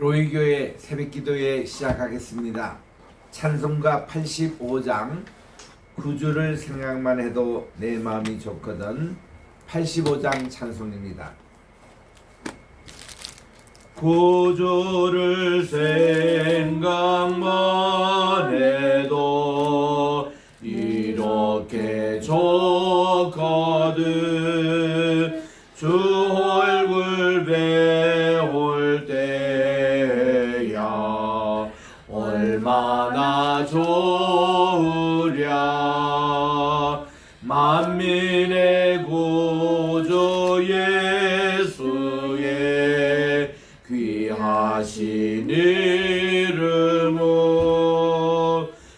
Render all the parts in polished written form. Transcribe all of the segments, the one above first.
로이교회 새벽기도회 시작하겠습니다. 찬송가 85장 구주를 생각만 해도 내 마음이 좋거든. 85장 찬송입니다. 구주를 생각만 해도 이렇게 좋거든. 주 얼굴 배울 때야 얼마나 좋으랴. 만민의 구주 예수의 귀하신 이름은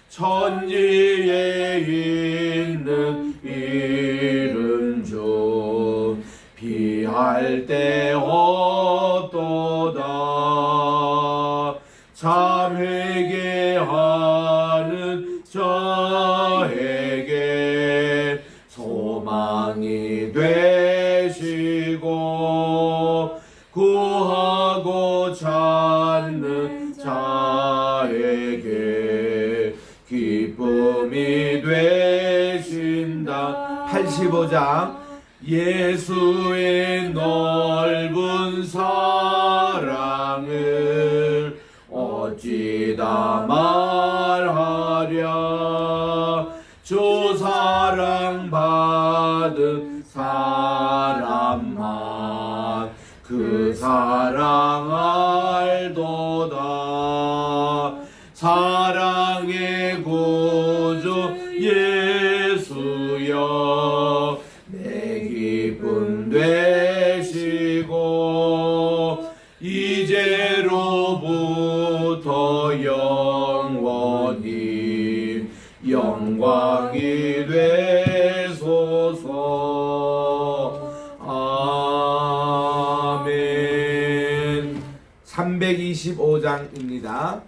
천지에 있는 이름 중 비할 데 없도다. 참 회개하는 자에게 소망이 되시고 구하고 찾는 자에게 기쁨이 되신다. 85장 예수의 넓은 사랑을 어찌다 말하랴. 주 사랑 받은 사람만 그 사랑 알도다. 사랑의 구주 예수여 내 기쁨 되시고 이제로부터 영원히 영광이 되소서. 아멘. 325장입니다.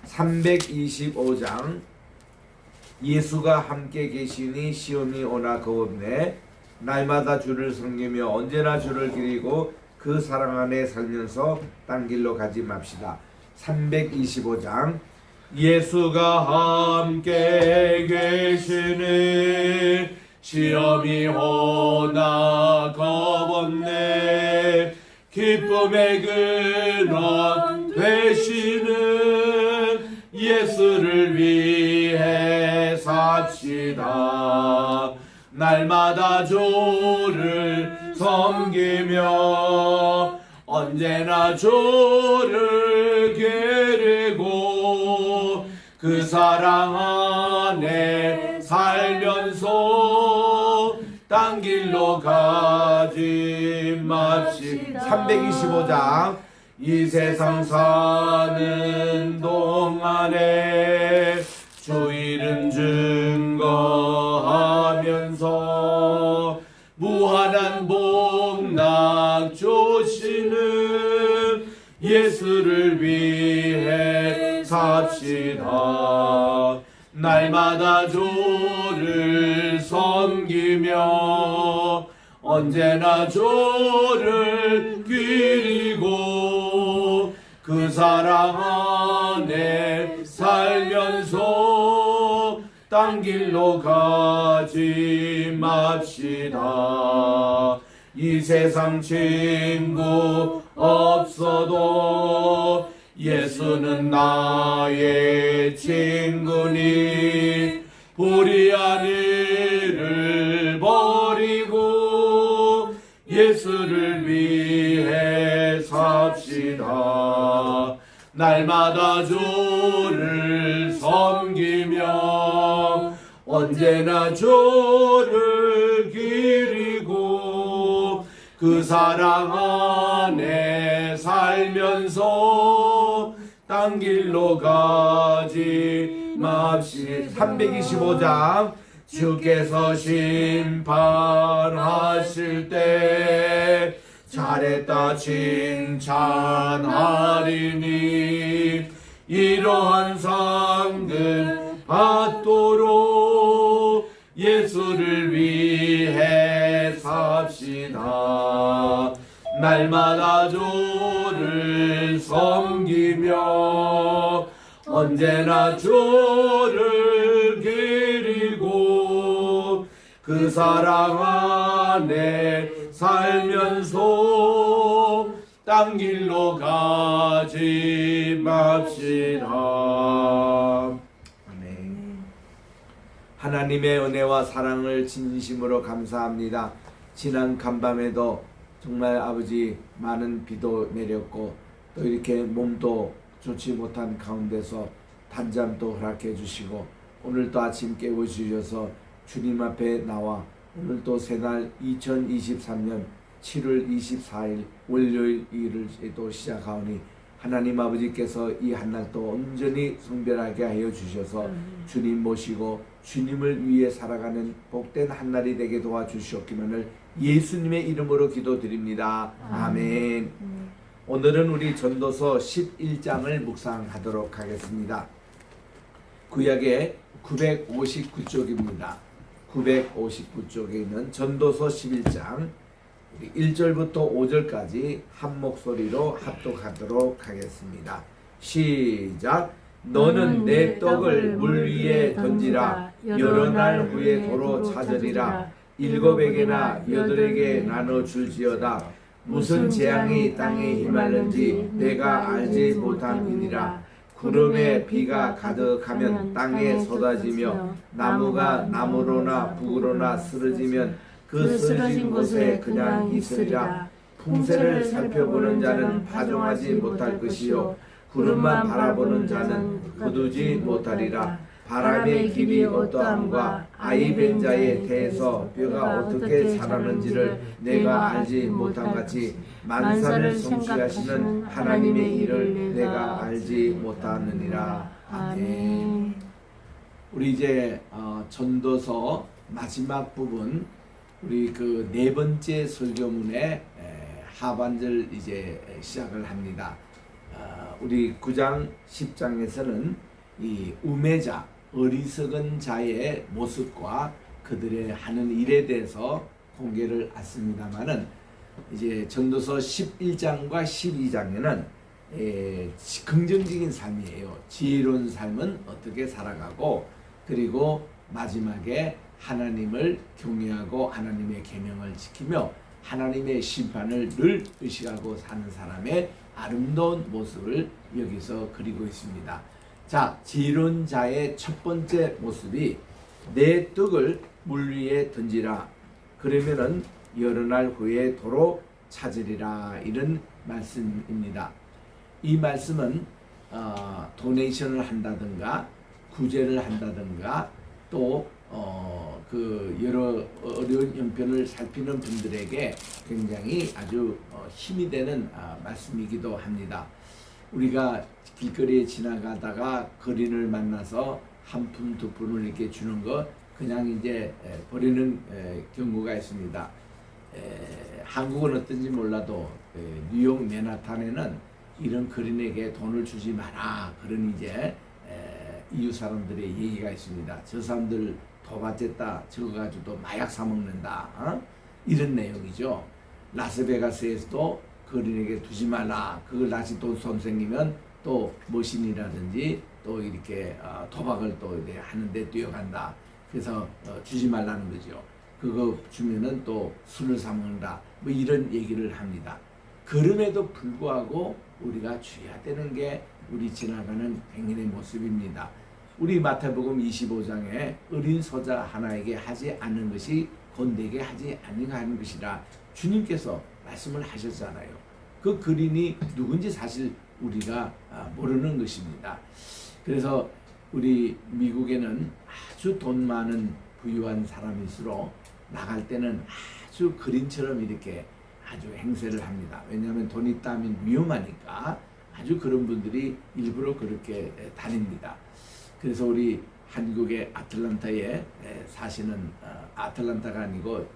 325장 예수가 함께 계시니 시험이 오나 겁없네. 날마다 주를 섬기며 언제나 주를 기리고 그 사랑 안에 살면서 딴 길로 가지 맙시다. 325장 예수가 함께 계시니 시험이 오나 겁없네. 기쁨의 근원 되시는 예수를 위해 삽시다. 날마다 주를 섬기며 언제나 주를 기리고 그 사랑 안에 살면서 딴 길로 가지 맙시다. 325장 이 세상 사는 동안에 주 이름 증거하면서 무한한 복락 주시는 예수를 위해 삽시다. 날마다 주를 섬기며 언제나 주를 기리고 그 사랑 안에 살면서 딴 길로 가지 맙시다. 이 세상 친구 없어도 예수는 나의 친구니 불의한 일을 버리고 예수를 위해 삽시다. 날마다 주를 섬기며 언제나 주를 기리고 그 사랑 안에 살면서 딴 길로 가지 맙시다. 325장 주께서 심판하실 때 잘했다 칭찬하리니 이러한 상급 받도록 예수를 위해 삽시다. 날마다 주를 섬기며 언제나 주를 기리고 그 사랑 안에 살면서 딴 길로 가지 맙시다. 아멘. 하나님의 은혜와 사랑을 진심으로 감사합니다. 지난 간밤에도 정말 아버지 많은 비도 내렸고 또 이렇게 몸도 좋지 못한 가운데서 단잠도 허락해 주시고 오늘 또 아침 깨워주셔서 주님 앞에 나와 오늘 또 새날 2023년 7월 24일 월요일을 또 시작하오니 하나님 아버지께서 이 한날 또 온전히 성별하게 하여 주셔서 주님 모시고 주님을 위해 살아가는 복된 한날이 되게 도와주시옵기만을 예수님의 이름으로 기도드립니다. 아멘. 오늘은 우리 전도서 11장을 묵상하도록 하겠습니다. 구약의 959쪽입니다. 959쪽에 있는 전도서 11장 1절부터 5절까지 한 목소리로 합독하도록 하겠습니다. 시작. 너는 내 떡을 물 위에 던지라. 여러 날 후에 도로 찾으리라. 7에게나 8에게 나눠 줄지어다. 무슨 재앙이 땅에 임하는지 내가 알지 못함이니라. 구름에 비가 가득하면 땅에 쏟아지며 나무가 나무로나 북으로나 쓰러지면 그 쓰러진 곳에 그냥 있으리라. 풍세를 살펴보는 자는 파종하지 못할 것이요 구름만 바라보는 자는 거두지 못하리라. 바람의 길이 어떠함과 아이 벤 자의 태에서 뼈가 어떻게 자라는지를 내가 알지 못함같이 만사를 성취하시는 하나님의 일을 내가 알지 못하느니라. 아멘. 우리 이제 전도서 마지막 부분 우리 그 네 번째 설교문의 하반절 이제 시작을 합니다. 우리 9장 10장에서는 이 우매자 어리석은 자의 모습과 그들의 하는 일에 대해서 공개를 했습니다만은 이제 전도서 11장과 12장에는 긍정적인 삶이에요. 지혜로운 삶은 어떻게 살아가고 그리고 마지막에 하나님을 경외하고 하나님의 계명을 지키며 하나님의 심판을 늘 의식하고 사는 사람의 아름다운 모습을 여기서 그리고 있습니다. 자, 지혜로운 자의 첫 번째 모습이 내 떡을 물 위에 던지라. 그러면은 여러 날 후에 도로 찾으리라. 이런 말씀입니다. 이 말씀은 도네이션을 한다든가 구제를 한다든가 또 그 여러 어려운 형편을 살피는 분들에게 굉장히 아주 힘이 되는 말씀이기도 합니다. 우리가 길거리에 지나가다가 거린을 만나서 한 푼 두 푼을 이렇게 주는 거 그냥 이제 버리는 경우가 있습니다. 한국은 어떤지 몰라도 뉴욕 맨하탄에는 이런 거린에게 돈을 주지 마라 그런 이제 이웃 사람들의 얘기가 있습니다. 저 사람들 도받쳤다 저거 가지고 마약 사 먹는다 이런 내용이죠. 라스베가스에서도 거린에게 두지 말라. 그걸 다시 또 손 생기면 또 머신이라든지 또 이렇게 도박을 또 이제 하는데 뛰어간다. 그래서 주지 말라는 거죠. 그거 주면은 또 술을 사 먹는다. 뭐 이런 얘기를 합니다. 그럼에도 불구하고 우리가 주의해야 되는 게 우리 지나가는 행인의 모습입니다. 우리 마태복음 25장에 어린 소자 하나에게 하지 않는 것이 곤대에게 하지 아니하는 것이라 주님께서 말씀을 하셨잖아요. 그 거린이 누군지 사실 우리가 모르는 것입니다. 그래서 우리 미국에는 아주 돈 많은 부유한 사람일수록 나갈 때는 아주 거린처럼 이렇게 아주 행세를 합니다. 왜냐하면 돈 있다 하면 위험하니까 아주 그런 분들이 일부러 그렇게 다닙니다. 그래서 우리 한국의 아틀란타에 사시는 아틀란타가 아니고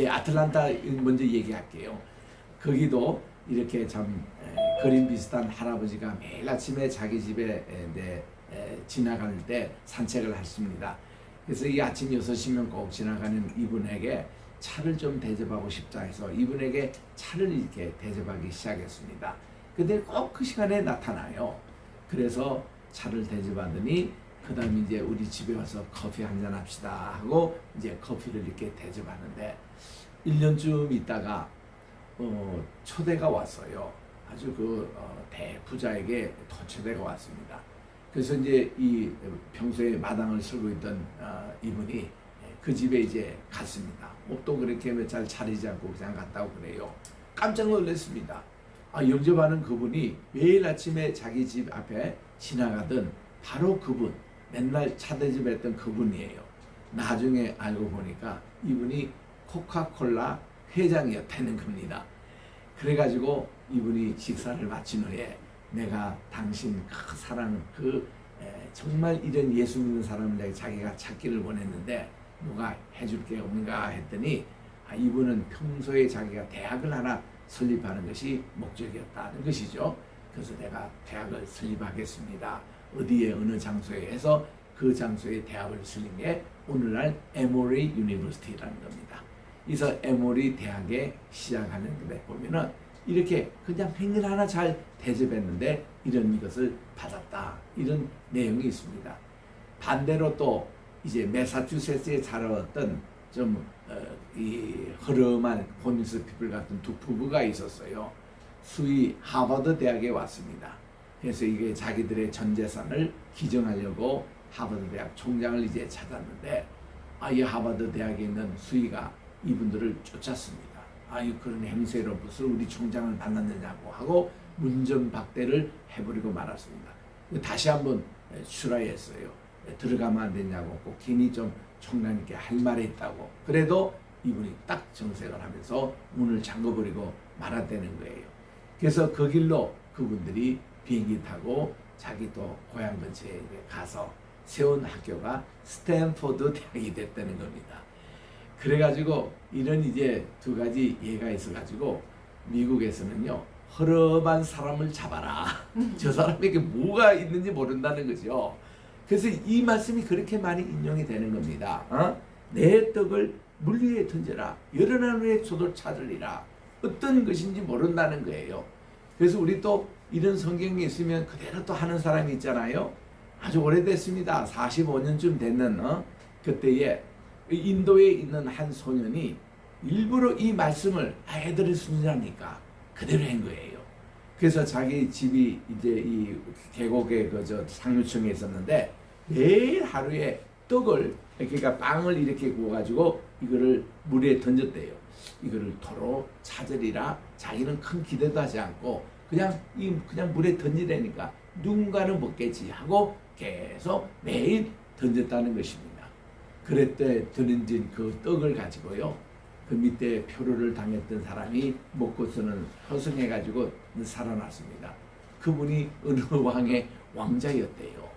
아틀란타 먼저 얘기할게요. 거기도 이렇게 참 거린 비슷한 할아버지가 매일 아침에 자기 집에 지나갈 때 산책을 하십니다. 그래서 이 아침 6시면 꼭 지나가는 이분에게 차를 좀 대접하고 싶다 해서 이분에게 차를 이렇게 대접하기 시작했습니다. 근데 꼭 그 시간에 나타나요. 그래서 차를 대접하더니 그 다음에 이제 우리 집에 와서 커피 한잔 합시다 하고 이제 커피를 이렇게 대접하는데 1년쯤 있다가 초대가 왔어요. 아주 대부자에게 초대가 왔습니다. 그래서 이제 이 평소에 마당을 쓸고 있던 이분이 그 집에 이제 갔습니다. 옷도 그렇게 잘 차리지 않고 그냥 갔다고 그래요. 깜짝 놀랐습니다. 영접하는 그분이 매일 아침에 자기 집 앞에 지나가던 바로 그분, 맨날 차 대접했던 그분이에요. 나중에 알고 보니까 이분이 코카콜라 회장이었다는 겁니다. 그래가지고 이분이 식사를 마친 후에 내가 당신 사랑 정말 이런 예수 믿는 사람을 내가 자기가 찾기를 원했는데 누가 해줄 게 없는가 했더니 이분은 평소에 자기가 대학을 하나 설립하는 것이 목적이었다는 것이죠. 그래서 내가 대학을 설립하겠습니다. 어디에 어느 장소에 해서 그 장소에 대학을 설립한 게 오늘날 에모리 유니버시티라는 겁니다. 그래서 에모리 대학에 시작하는 데 보면은 이렇게 그냥 펜을 하나 잘 대접했는데 이런 것을 받았다. 이런 내용이 있습니다. 반대로 또 이제 매사추세츠에 자라왔던 이 허름한 고니스 피플 같은 두 부부가 있었어요. 수의 하버드 대학에 왔습니다. 그래서 이게 자기들의 전 재산을 기증하려고 하버드 대학 총장을 이제 찾았는데 이 하버드 대학에 있는 수의가 이분들을 쫓았습니다. 그런 행세로 무슨 우리 총장을 만났느냐고 하고 문전박대를 해버리고 말았습니다. 다시 한번 출하했어요. 들어가면 안 되냐고 꼭 괜히 좀 총장님께 할 말이 있다고. 그래도 이분이 딱 정색을 하면서 문을 잠궈버리고 말았다는 거예요. 그래서 그 길로 그분들이 비행기 타고 자기 또 고향 근처에 가서 세운 학교가 스탠포드 대학이 됐다는 겁니다. 그래가지고 이런 이제 두 가지 예가 있어가지고 미국에서는요 허름한 사람을 잡아라. 저 사람에게 뭐가 있는지 모른다는 거죠. 그래서 이 말씀이 그렇게 많이 인용이 되는 겁니다. 내 떡을 물 위에 던져라. 열어난 후에 소도 찾으리라. 어떤 것인지 모른다는 거예요. 그래서 우리 또 이런 성경이 있으면 그대로 또 하는 사람이 있잖아요. 아주 오래됐습니다. 45년쯤 됐는 그때에 인도에 있는 한 소년이 일부러 이 말씀을 애들이 순진하니까 그대로 한 거예요. 그래서 자기 집이 이제 이 계곡에 상류층에 있었는데 매일 하루에 떡을 그러니까 빵을 이렇게 구워가지고 이거를 물에 던졌대요. 이거를 도로 찾으리라. 자기는 큰 기대도 하지 않고 그냥 물에 던지라니까 누군가는 먹겠지 하고 계속 매일 던졌다는 것입니다. 그랬대 던진 그 떡을 가지고요. 그 밑에 표류를 당했던 사람이 먹고서는 허승해가지고 살아났습니다. 그분이 어느 왕의 왕자였대요.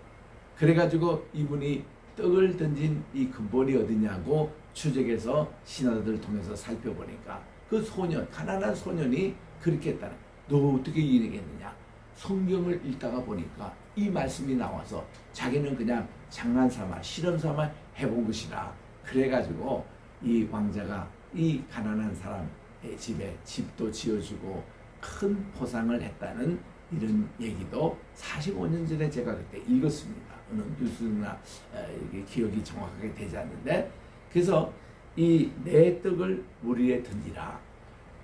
그래가지고 이분이 떡을 던진 이 근본이 어디냐고 추적해서 신하들 통해서 살펴보니까 그 소년, 가난한 소년이 그렇게 했다는. 너 어떻게 이해겠느냐? 성경을 읽다가 보니까 이 말씀이 나와서 자기는 그냥 장난삼아 실험삼아 해본 것이라. 그래가지고 이 왕자가 이 가난한 사람의 집에 집도 지어주고 큰 포상을 했다는 이런 얘기도 45년 전에 제가 그때 읽었습니다. 어느 뉴스나 기억이 정확하게 되지 않는데, 그래서 이 내 떡을 물 위에 던지라.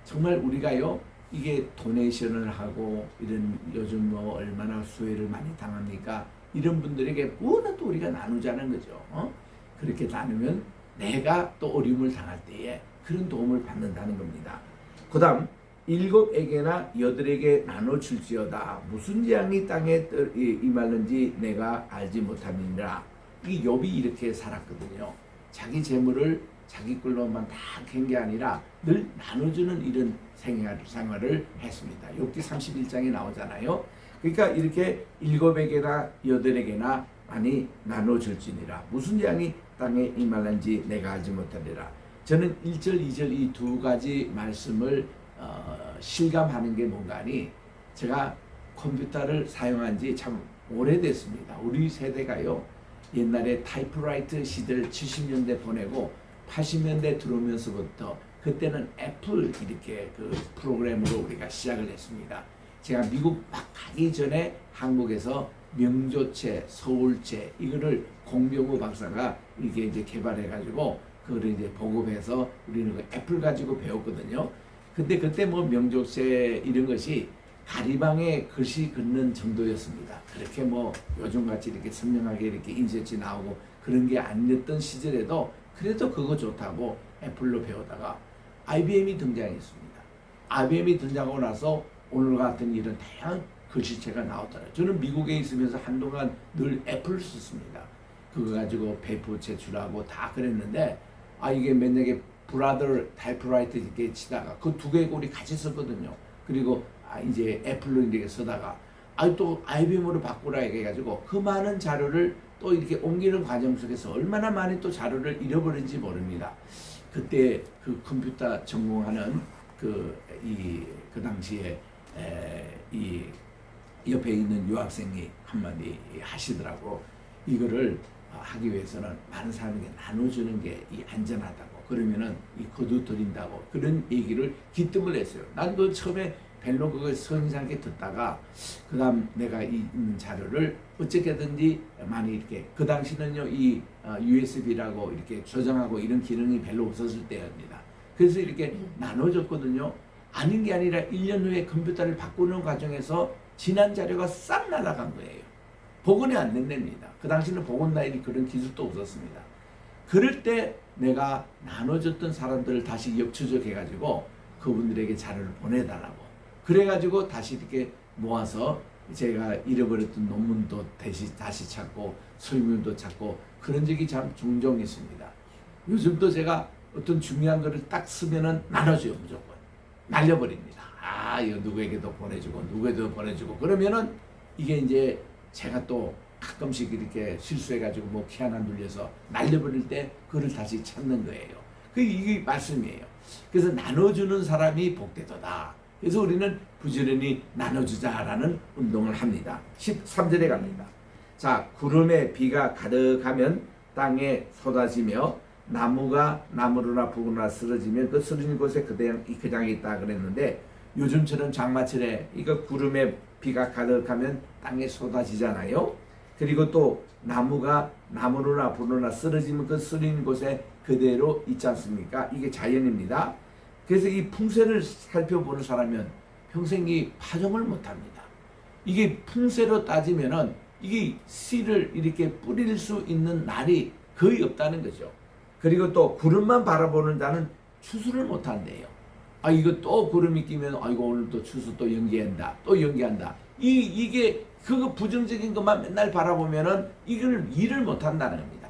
정말 우리가요 이게 도네이션을 하고 이런 요즘 뭐 얼마나 수혜를 많이 당합니까? 이런 분들에게 뭐나 또 우리가 나누자는 거죠. 그렇게 나누면 내가 또 어려움을 당할 때에 그런 도움을 받는다는 겁니다. 그 다음 7에게나 8에게 나눠줄지어다. 무슨 재앙이 땅에 임하는지 내가 알지 못함이니라. 이 욥이 이렇게 살았거든요. 자기 재물을 자기 걸로만 다 캔 게 아니라 늘 나눠주는 이런 생활을 했습니다. 욥기 31장에 나오잖아요. 그러니까 이렇게 7에게나 8에게나 많이 나눠줄지니라. 무슨 재앙이 땅에 임하는지 내가 알지 못하리라. 저는 1절, 2절 이 두 가지 말씀을 실감하는 게 뭔가 하니, 제가 컴퓨터를 사용한 지 참 오래됐습니다. 우리 세대가요 옛날에 타이프라이터 시대를 70년대 보내고 80년대 들어오면서부터 그때는 애플 이렇게 그 프로그램으로 우리가 시작을 했습니다. 제가 미국 막 가기 전에 한국에서 명조체, 서울체 이거를 공병호 박사가 이렇게 이제 개발해가지고 그거를 이제 보급해서 우리는 그 애플 가지고 배웠거든요. 근데 그때 뭐 명조체 이런 것이 가리방에 글씨 긋는 정도였습니다. 그렇게 뭐 요즘같이 이렇게 선명하게 이렇게 인쇄체 나오고 그런 게 아니었던 시절에도 그래도 그거 좋다고 애플로 배우다가 IBM이 등장했습니다. IBM이 등장하고 나서 오늘 같은 이런 다양한 글씨체가 나오더라고요. 저는 미국에 있으면서 한동안 늘 애플을 썼습니다. 그거 가지고 배포 제출하고 다 그랬는데 이게 맨날 브라더 타이프라이터 이렇게 치다가 그 두 개의 꼴이 같이 썼거든요. 그리고 이제 애플로 이렇게 쓰다가 또 IBM으로 바꾸라 해가지고 그 많은 자료를 또 이렇게 옮기는 과정 속에서 얼마나 많이 또 자료를 잃어버린지 모릅니다. 그때 그 컴퓨터 전공하는 그 당시에 이 옆에 있는 유학생이 한마디 하시더라고. 이거를 하기 위해서는 많은 사람에게 나눠주는 게 안전하다고. 그러면은 거두드린다고. 그런 얘기를 기뜸을 했어요. 난 그 처음에 별로 그걸 성의상하게 듣다가 그다음 내가 있는 자료를 어떻게든지 많이 이렇게 그 당시는요 USB라고 이렇게 저장하고 이런 기능이 별로 없었을 때입니다. 그래서 이렇게 나눠줬거든요. 아닌 게 아니라 1년 후에 컴퓨터를 바꾸는 과정에서 지난 자료가 싹 날아간 거예요. 복원이 안 된답니다. 그 당시는 복원 라인이 그런 기술도 없었습니다. 그럴 때 내가 나눠줬던 사람들을 다시 역추적해가지고 그분들에게 자료를 보내달라고. 그래가지고 다시 이렇게 모아서 제가 잃어버렸던 논문도 다시 찾고 설문도 찾고 그런 적이 참 종종 있습니다. 요즘도 제가 어떤 중요한 거를 딱 쓰면은 나눠줘요. 무조건. 날려버립니다. 이거 누구에게도 보내주고 누구에게도 보내주고 그러면은 이게 이제 제가 또 가끔씩 이렇게 실수해가지고 뭐 키 하나 눌려서 날려버릴 때 그걸 다시 찾는 거예요. 이게 말씀이에요. 그래서 나눠주는 사람이 복되도다. 그래서 우리는 부지런히 나눠주자라는 운동을 합니다. 13절에 갑니다. 자, 구름에 비가 가득하면 땅에 쏟아지며 나무가 나무로나 북으로나 쓰러지면 그 쓰러진 곳에 그냥 있다 그랬는데 요즘처럼 장마철에 이거 구름에 비가 가득하면 땅에 쏟아지잖아요. 그리고 또 나무가 나무로나 불로나 쓰러지면 그 쓰러진 곳에 그대로 있지 않습니까? 이게 자연입니다. 그래서 이 풍세를 살펴보는 사람은 평생 이 파종을 못합니다. 이게 풍세로 따지면은 이게 씨를 이렇게 뿌릴 수 있는 날이 거의 없다는 거죠. 그리고 또 구름만 바라보는 자는 추수를 못한대요. 이거 또 구름이 끼면 이거 오늘 또 추수 또 연기한다. 또 연기한다. 이게 그거 부정적인 것만 맨날 바라보면은 이걸 일을 못한다는 겁니다.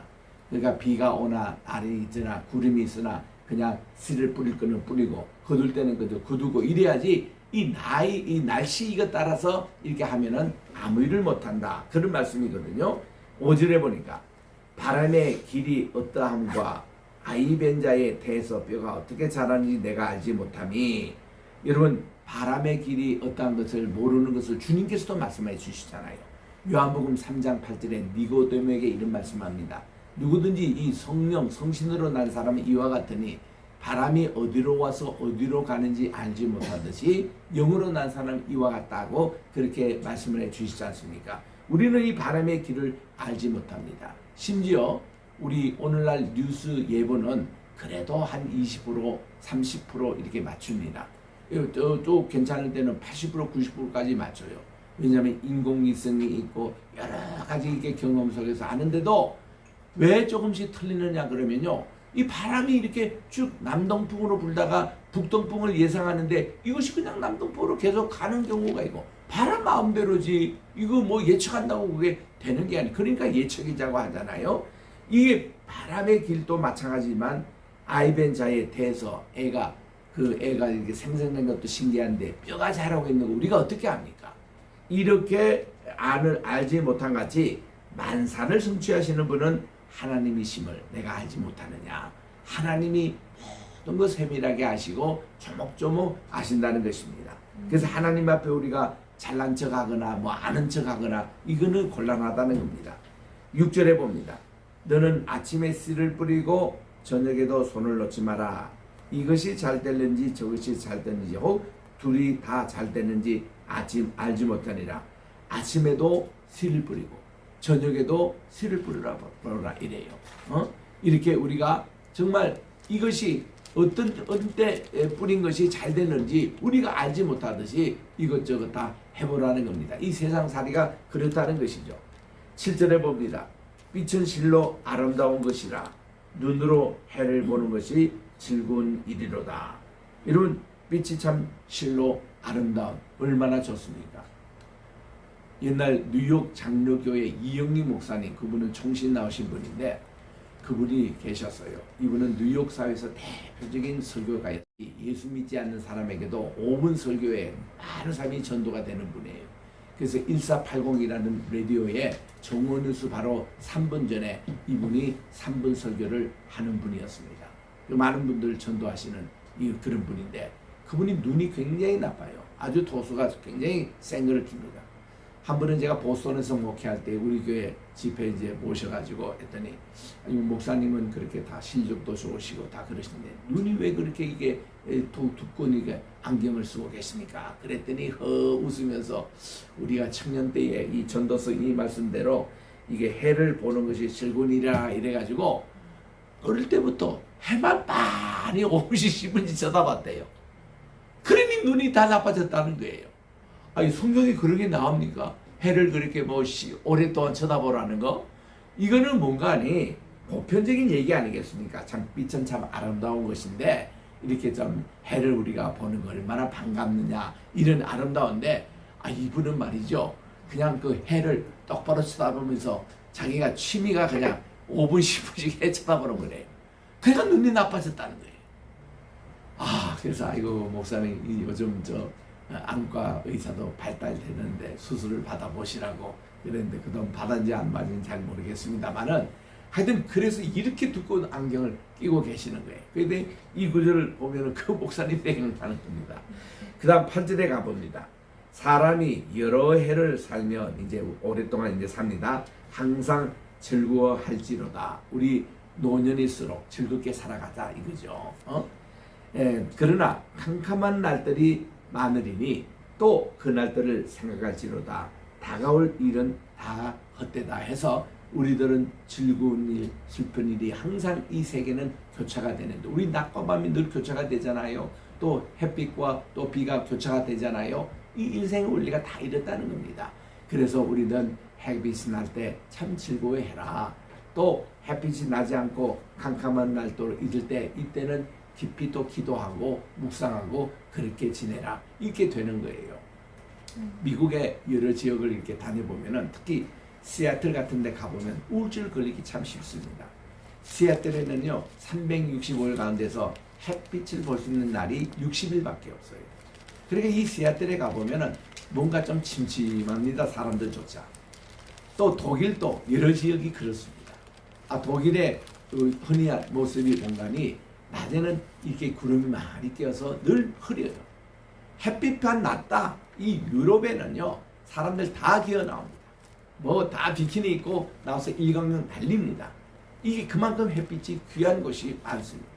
그러니까 비가 오나 날이 있으나 구름이 있으나 그냥 씨를 뿌릴 거는 뿌리고 거둘 때는 거두고 이래야지 이 날씨 이거 따라서 이렇게 하면은 아무 일을 못한다. 그런 말씀이거든요. 5절에 보니까 바람의 길이 어떠함과 아이벤자에 대해서 뼈가 어떻게 자라는지 내가 알지 못함이. 여러분 바람의 길이 어떠한 것을 모르는 것을 주님께서도 말씀해 주시잖아요. 요한복음 3장 8절에 니고데모에게 이런 말씀합니다. 누구든지 이 성령 성신으로 난 사람은 이와 같으니 바람이 어디로 와서 어디로 가는지 알지 못하듯이 영으로 난 사람은 이와 같다고 그렇게 말씀을 해 주시지 않습니까? 우리는 이 바람의 길을 알지 못합니다. 심지어 우리 오늘날 뉴스 예보는 그래도 한 20% 30% 이렇게 맞춥니다. 또 괜찮을 때는 80% 90%까지 맞춰요. 왜냐하면 인공위성이 있고 여러 가지 이렇게 경험 속에서 아는데도 왜 조금씩 틀리느냐 그러면요. 이 바람이 이렇게 쭉 남동풍으로 불다가 북동풍을 예상하는데 이것이 그냥 남동풍으로 계속 가는 경우가 있고 바람 마음대로지 이거 뭐 예측한다고 그게 되는 게 아니에요. 그러니까 예측이자고 하잖아요. 이게 바람의 길도 마찬가지지만 아이벤자에 대해서 애가 이렇게 생성된 것도 신기한데 뼈가 자라고 있는 거 우리가 어떻게 합니까? 이렇게 알지 못한 같이 만사를 성취하시는 분은 하나님이심을 내가 알지 못하느냐. 하나님이 모든 것 세밀하게 아시고 조목조목 아신다는 것입니다. 그래서 하나님 앞에 우리가 잘난 척하거나 뭐 아는 척하거나 이거는 곤란하다는 겁니다. 6절에 봅니다. 너는 아침에 씨를 뿌리고 저녁에도 손을 놓지 마라. 이것이 잘 됐는지 저것이 잘 됐는지 혹 둘이 다 잘 됐는지 알지 못하니라. 아침에도 씨를 뿌리고 저녁에도 씨를 뿌리라 이래요. 이렇게 우리가 정말 이것이 어떤 때 뿌린 것이 잘 됐는지 우리가 알지 못하듯이 이것저것 다 해보라는 겁니다. 이 세상살이가 그렇다는 것이죠. 7절에 봅니다. 빛은 실로 아름다운 것이라 눈으로 해를 보는 것이 즐거운 일이로다. 여러분, 빛이 참 실로 아름다운, 얼마나 좋습니까? 옛날 뉴욕 장로교회 이영리 목사님, 그분은 총신 나오신 분인데 그분이 계셨어요. 이분은 뉴욕 사회에서 대표적인 설교가였어요. 예수 믿지 않는 사람에게도 5분 설교에 많은 사람이 전도가 되는 분이에요. 그래서 1480이라는 라디오에 정오뉴스 바로 3분 전에 이분이 3분 설교를 하는 분이었습니다. 많은 분들 전도하시는 그런 분인데 그분이 눈이 굉장히 나빠요. 아주 도수가 굉장히 센 걸 줍니다. 한 번은 제가 보스턴에서 목회할 때 우리 교회 집회 이제 모셔가지고 했더니 목사님은 그렇게 다 실력도 좋으시고 다 그러시는데 눈이 왜 그렇게 이게 두꺼우니까 안경을 쓰고 계십니까? 그랬더니 웃으면서 우리가 청년 때에 이 전도서 이 말씀대로 이게 해를 보는 것이 즐거운 일이라 이래가지고 어릴 때부터 해만 많이 5분씩 10분씩 쳐다봤대요. 그러니 눈이 다 나빠졌다는 거예요. 아니 성경이 그렇게 나옵니까? 해를 그렇게 오랫동안 쳐다보라는 거? 이거는 뭔가 아니 보편적인 얘기 아니겠습니까? 참 빛은 참 아름다운 것인데 이렇게 좀 해를 우리가 보는 거 얼마나 반갑느냐 이런 아름다운데 이분은 말이죠. 그냥 그 해를 똑바로 쳐다보면서 자기가 취미가 그냥 5분 10분씩 해 쳐다보는 거래요. 그러니까 눈이 나빠졌다는 거예요. 그래서 아이고 목사님 요즘 안과 의사도 발달되는데 수술을 받아보시라고 그랬는데 그동안 받았는지 안 받았는지 잘 모르겠습니다만은 하여튼 그래서 이렇게 두꺼운 안경을 끼고 계시는 거예요. 그런데 이 구절을 보면 그 목사님 생각나는 겁니다. 그 다음 8절에 가봅니다. 사람이 여러 해를 살면 이제 오랫동안 이제 삽니다. 항상 즐거워할지로다. 우리 노년일수록 즐겁게 살아가자 이거죠. 그러나 캄캄한 날들이 많으리니 또 그 날들을 생각할지로다. 다가올 일은 다 헛되다 해서 우리들은 즐거운 일, 슬픈 일이 항상 이 세계는 교차가 되는데 우리 낮과 밤이 늘 교차가 되잖아요. 또 햇빛과 또 비가 교차가 되잖아요. 이 인생의 원리가 다 이렇다는 겁니다. 그래서 우리는 햇빛이 날 때 참 즐거워해라. 또 햇빛이 나지 않고 캄캄한 날도 잊을 때 이때는 깊이 또 기도하고 묵상하고 그렇게 지내라. 이렇게 되는 거예요. 미국의 여러 지역을 이렇게 다녀보면은 특히 시애틀 같은 데 가보면 우울증 걸리기 참 쉽습니다. 시애틀에는요 365일 가운데서 햇빛을 볼 수 있는 날이 60일밖에 없어요. 그러니까 이 시애틀에 가보면은 뭔가 좀 침침합니다. 사람들조차. 또 독일도 여러 지역이 그렇습니다. 독일의 흔히한 모습이 공간이 낮에는 이렇게 구름이 많이 껴서 늘 흐려요. 햇빛만 낮다. 이 유럽에는요 사람들 다 기어 나옵니다. 다 비키니 입고 나와서 일광욕 달립니다. 이게 그만큼 햇빛이 귀한 곳이 많습니다.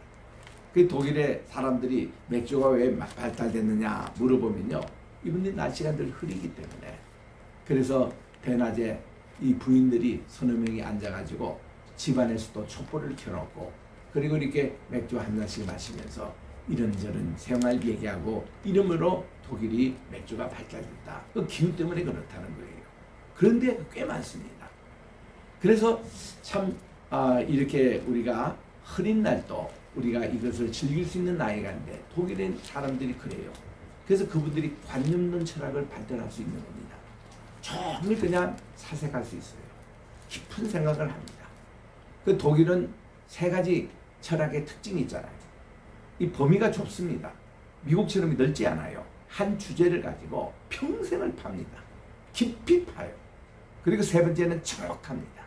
그 독일의 사람들이 맥주가 왜 발달됐느냐 물어보면요 이분들이 낮 시간들 흐리기 때문에 그래서 대낮에 이 부인들이 서너 명이 앉아가지고 집안에서도 촛불을 켜놓고 그리고 이렇게 맥주 한 잔씩 마시면서 이런저런 생활 얘기하고 이러므로 독일이 맥주가 발달됐다. 그 기후 때문에 그렇다는 거예요. 그런데 꽤 많습니다. 그래서 참 이렇게 우리가 흐린 날도 우리가 이것을 즐길 수 있는 나이가 있는데 독일의 사람들이 그래요. 그래서 그분들이 관념 없는 철학을 발달할 수 있는 겁니다. 정말 그냥 사색할 수 있어요. 깊은 생각을 합니다. 그 독일은 세 가지 철학의 특징이 있잖아요. 이 범위가 좁습니다. 미국처럼 넓지 않아요. 한 주제를 가지고 평생을 팝니다. 깊이 파요. 그리고 세 번째는 정확합니다.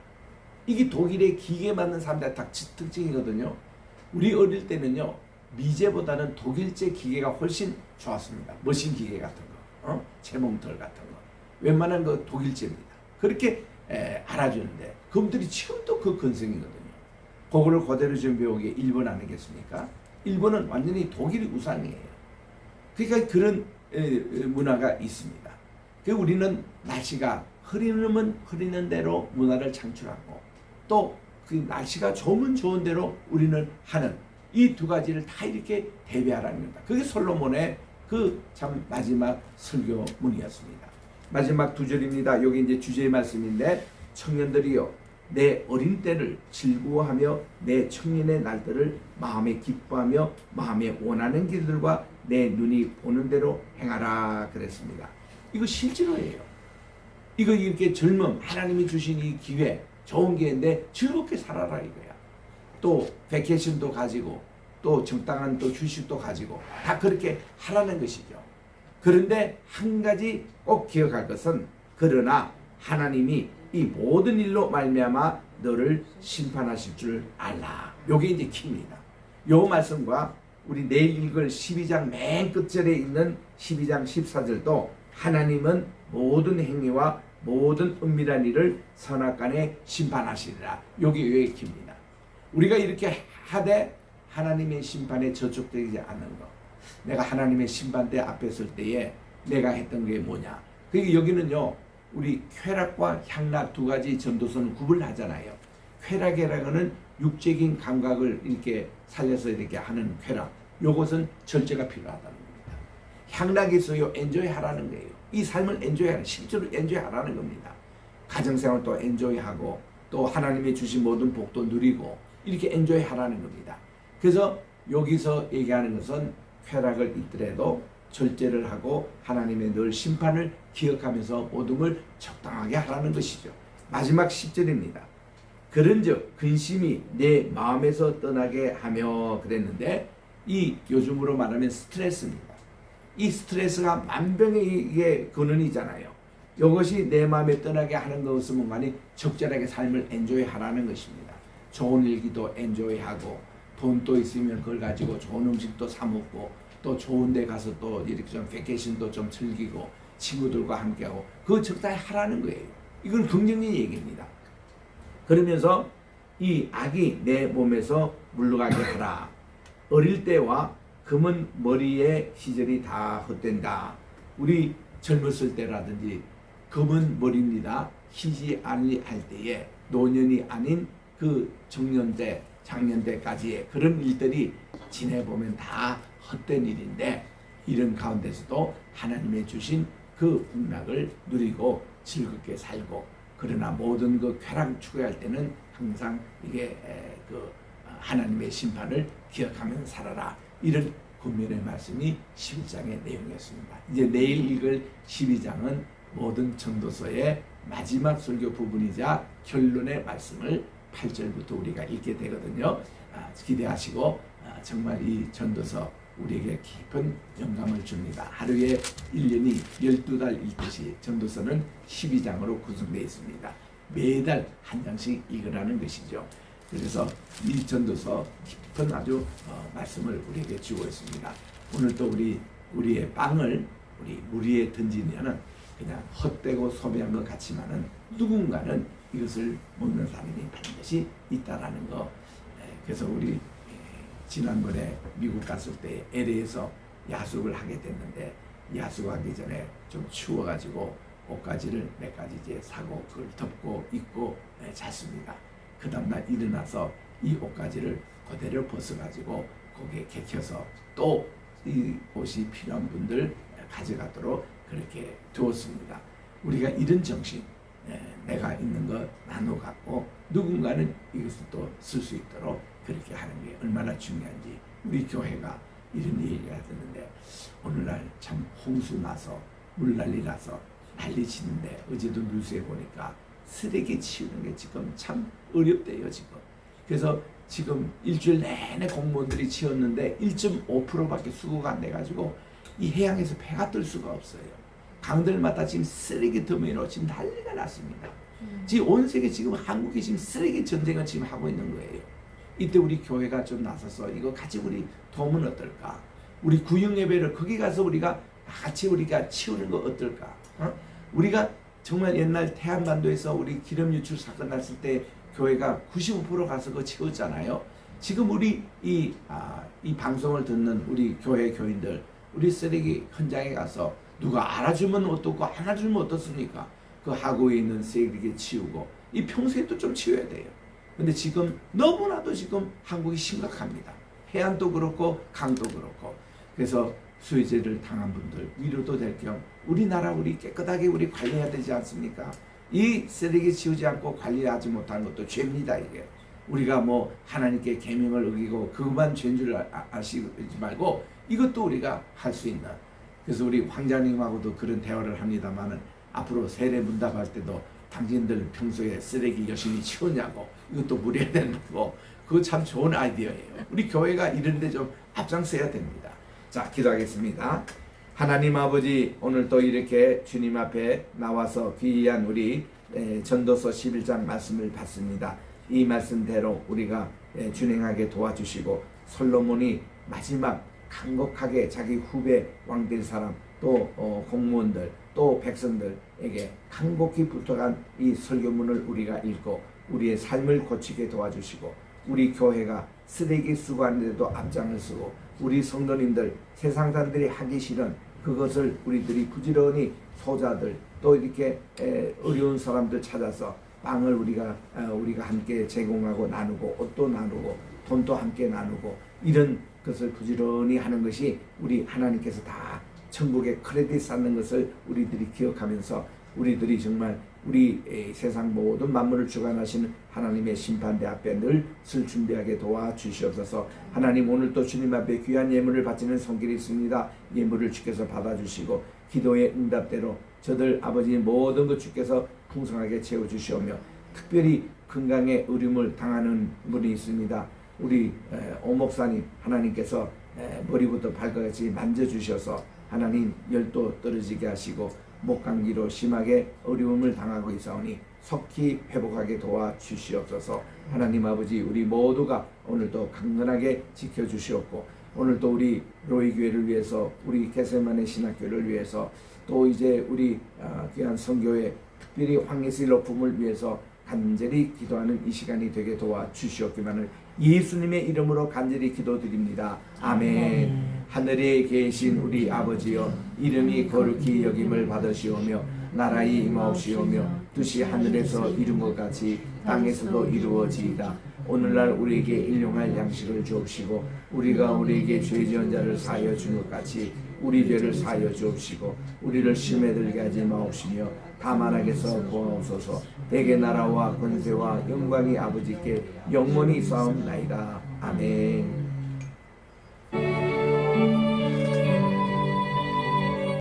이게 독일의 기계에 맞는 사람들의 특징이거든요. 우리 어릴 때는요. 미제보다는 독일제 기계가 훨씬 좋았습니다. 머신 기계 같은 거, 재몽털 같은 거. 웬만한 거 독일제입니다. 그렇게 알아주는데 그분들이 지금도 그 근성이거든요. 그거를 그대로 준비해 게 일본 아니겠습니까? 일본은 완전히 독일 우상이에요. 그러니까 그런 문화가 있습니다. 그 우리는 날씨가 흐리면 흐리는 대로 문화를 창출하고 또 그 날씨가 좋으면 좋은 대로 우리는 하는 이 두 가지를 다 이렇게 대비하라는 겁니다. 그게 솔로몬의 그 참 마지막 설교문이었습니다. 마지막 두 절입니다. 여기 이제 주제의 말씀인데 청년들이여 내 어린 때를 즐거워하며 내 청년의 날들을 마음에 기뻐하며 마음에 원하는 길들과 내 눈이 보는 대로 행하라 그랬습니다. 이거 실제로예요. 이거 이렇게 젊음 하나님이 주신 이 기회 좋은 기회인데 즐겁게 살아라 이거야. 또 베케이션도 가지고 또 적당한 또 휴식도 가지고 다 그렇게 하라는 것이죠. 그런데 한 가지 꼭 기억할 것은 그러나 하나님이 이 모든 일로 말미암아 너를 심판하실 줄 알라. 요게 이제 키입니다. 요 말씀과 우리 내일 읽을 12장 맨 끝절에 있는 12장 14절도 하나님은 모든 행위와 모든 은밀한 일을 선악간에 심판하시리라. 요게 요의 키입니다. 우리가 이렇게 하되 하나님의 심판에 저촉되지 않는 것. 내가 하나님의 심판대 앞에 설 때에 내가 했던 게 뭐냐. 그러니까 여기는요. 우리 쾌락과 향락 두 가지 전도서는 구분하잖아요. 쾌락이라고는 육적인 감각을 이렇게 살려서 이렇게 하는 쾌락. 요것은 절제가 필요하다는 겁니다. 향락이 있어요. 엔조이 하라는 거예요. 이 삶을 엔조이하는, 실제로 엔조이하라는 겁니다. 가정생활도 엔조이하고 또 하나님이 주신 모든 복도 누리고 이렇게 엔조이하라는 겁니다. 그래서 여기서 얘기하는 것은 쾌락을 잊더라도 절제를 하고 하나님의 늘 심판을 기억하면서 모든 걸 적당하게 하라는 것이죠. 마지막 10절입니다. 그런즉 근심이 내 마음에서 떠나게 하며 그랬는데 이 요즘으로 말하면 스트레스입니다. 이 스트레스가 만병의 근원이잖아요. 이것이 내 마음에 떠나게 하는 것은 뭔가니 적절하게 삶을 엔조이하라는 것입니다. 좋은 일기도 엔조이하고 돈도 있으면 그걸 가지고 좋은 음식도 사 먹고 또 좋은 데 가서 또 이렇게 좀 베케이션도 좀 즐기고 친구들과 함께하고 그거 적당히 하라는 거예요. 이건 긍정적인 얘기입니다. 그러면서 이 악이 내 몸에서 물러가게 하라. 어릴 때와 검은 머리의 시절이 다 헛된다. 우리 젊었을 때라든지 검은 머리입니다. 희지 아니할 때에 노년이 아닌 그 정년 때 장년 때까지의 그런 일들이 지내보면 다 헛된 일인데 이런 가운데서도 하나님의 주신 그 복락을 누리고 즐겁게 살고 그러나 모든 그 쾌락 추구할 때는 항상 이게 그 하나님의 심판을 기억하면서 살아라. 이런 권면의 말씀이 11장의 내용이었습니다. 이제 내일 읽을 12장은 모든 전도서의 마지막 설교 부분이자 결론의 말씀을 8절부터 우리가 읽게 되거든요. 기대하시고 정말 이 전도서 우리에게 깊은 영감을 줍니다. 하루에 1년이 12달 읽듯이 전도서는 12장으로 구성되어 있습니다. 매달 한 장씩 읽으라는 것이죠. 그래서 이 전도서 깊은 아주 말씀을 우리에게 주고 있습니다. 오늘 또 우리의 빵을 우리 물 위에 던지면은 그냥 헛되고 소비한 것 같지만은 누군가는 이것을 먹는 사람이 반드시 있다라는 거. 그래서 우리 지난번에 미국 갔을 때 LA에서 야숙을 하게 됐는데 야숙하기 전에 좀 추워가지고 옷가지를 몇 가지 이제 사고 그걸 덮고 입고 잤습니다. 그 다음날 일어나서 이 옷가지를 그대로 벗어가지고 거기에 개켜서 또 이 옷이 필요한 분들 가져가도록 그렇게 두었습니다. 우리가 이런 정신, 내가 있는 거 나눠 갖고 누군가는 이것을 또 쓸 수 있도록 그렇게 하는 게 얼마나 중요한지 우리 교회가 이런 얘기가 듣는데 오늘날 참 홍수 나서 물난리 나서 난리 치는데 어제도 뉴스에 보니까 쓰레기 치우는 게 지금 참 어렵대요 지금. 그래서 지금 일주일 내내 공무원들이 치웠는데 1.5%밖에 수거가 안 돼가지고 이 해양에서 배가 뜰 수가 없어요. 강들마다 지금 쓰레기 더미로 지금 난리가 났습니다. 지금 온 세계 지금 한국이 지금 쓰레기 전쟁을 지금 하고 있는 거예요. 이때 우리 교회가 좀 나서서 이거 같이 우리 도움은 어떨까? 우리 구역 예배를 거기 가서 우리가 같이 우리가 치우는 거 어떨까? 우리가 정말 옛날 태안반도에서 우리 기름 유출 사건 났을 때 교회가 95% 가서 그거 채웠잖아요. 지금 우리 이 방송을 듣는 우리 교회 교인들, 우리 쓰레기 현장에 가서 누가 알아주면 어떻고 안 알아주면 어떻습니까? 그 하구에 있는 쓰레기 치우고 이 평소에도 좀 치워야 돼요. 근데 지금 너무나도 지금 한국이 심각합니다. 해안도 그렇고 강도 그렇고. 그래서 수해제를 당한 분들 위로도 될 겸 우리나라 우리 깨끗하게 우리 관리해야 되지 않습니까? 이 쓰레기 치우지 않고 관리하지 못하는 것도 죄입니다. 이게 우리가 뭐 하나님께 계명을 어기고 그것만 죄인 줄 아시지 말고 이것도 우리가 할 수 있는. 그래서 우리 황장님하고도 그런 대화를 합니다만은 앞으로 세례 문답할 때도 당신들 평소에 쓰레기 열심히 치우냐고 이것도 물어야 되는 거고 그거 참 좋은 아이디어예요. 우리 교회가 이런 데 좀 앞장서야 됩니다. 자, 기도하겠습니다. 하나님 아버지, 오늘 또 이렇게 주님 앞에 나와서 귀한 우리 전도서 11장 말씀을 받습니다. 이 말씀대로 우리가 준행하게 도와주시고 솔로몬이 마지막 간곡하게 자기 후배 왕될 사람 또 공무원들 또 백성들에게 간곡히 붙어간 이 설교문을 우리가 읽고 우리의 삶을 고치게 도와주시고 우리 교회가 쓰레기 수거하는 데도 앞장을 쓰고 우리 성도님들 세상 사람들이 하기 싫은 그것을 우리들이 부지런히 소자들 또 이렇게 어려운 사람들 찾아서 빵을 우리가 함께 제공하고 나누고 옷도 나누고 돈도 함께 나누고 이런 것을 부지런히 하는 것이 우리 하나님께서 다 천국에 크레딧 쌓는 것을 우리들이 기억하면서 우리들이 정말 우리 세상 모든 만물을 주관하시는 하나님의 심판대 앞에 늘 설 준비하게 도와주시옵소서. 하나님, 오늘 또 주님 앞에 귀한 예물을 바치는 손길이 있습니다. 예물을 주께서 받아주시고 기도의 응답대로 저들 아버지 모든 것 주께서 풍성하게 채워주시오며 특별히 건강에 어려움을 당하는 분이 있습니다. 우리 오 목사님 하나님께서 머리부터 발끝까지 만져주셔서 하나님 열도 떨어지게 하시고 목감기로 심하게 어려움을 당하고 있사오니 속히 회복하게 도와주시옵소서. 하나님 아버지, 우리 모두가 오늘도 강건하게 지켜주시옵고 오늘도 우리 로이교회를 위해서 우리 게세마네 신학교를 위해서 또 이제 우리 귀한 선교회 특별히 황예슬 높음을 위해서 간절히 기도하는 이 시간이 되게 도와주시옵기만을 예수님의 이름으로 간절히 기도드립니다. 아멘. 하늘에 계신 우리 아버지여, 이름이 거룩히 여김을 받으시오며 나라의 임하옵시오며 뜻이 하늘에서 이룬 것 같이 땅에서도 이루어지이다. 오늘날 우리에게 일용할 양식을 주옵시고 우리가 우리에게 죄 지은 자를 사하여 준 것 같이 우리 죄를 사하여 주옵시고 우리를 시험에 들게 하지 마옵시며 다만 악에서 구하옵소서. 대개 나라와 권세와 영광이 아버지께 영원히 쌓옵나이다. 아멘.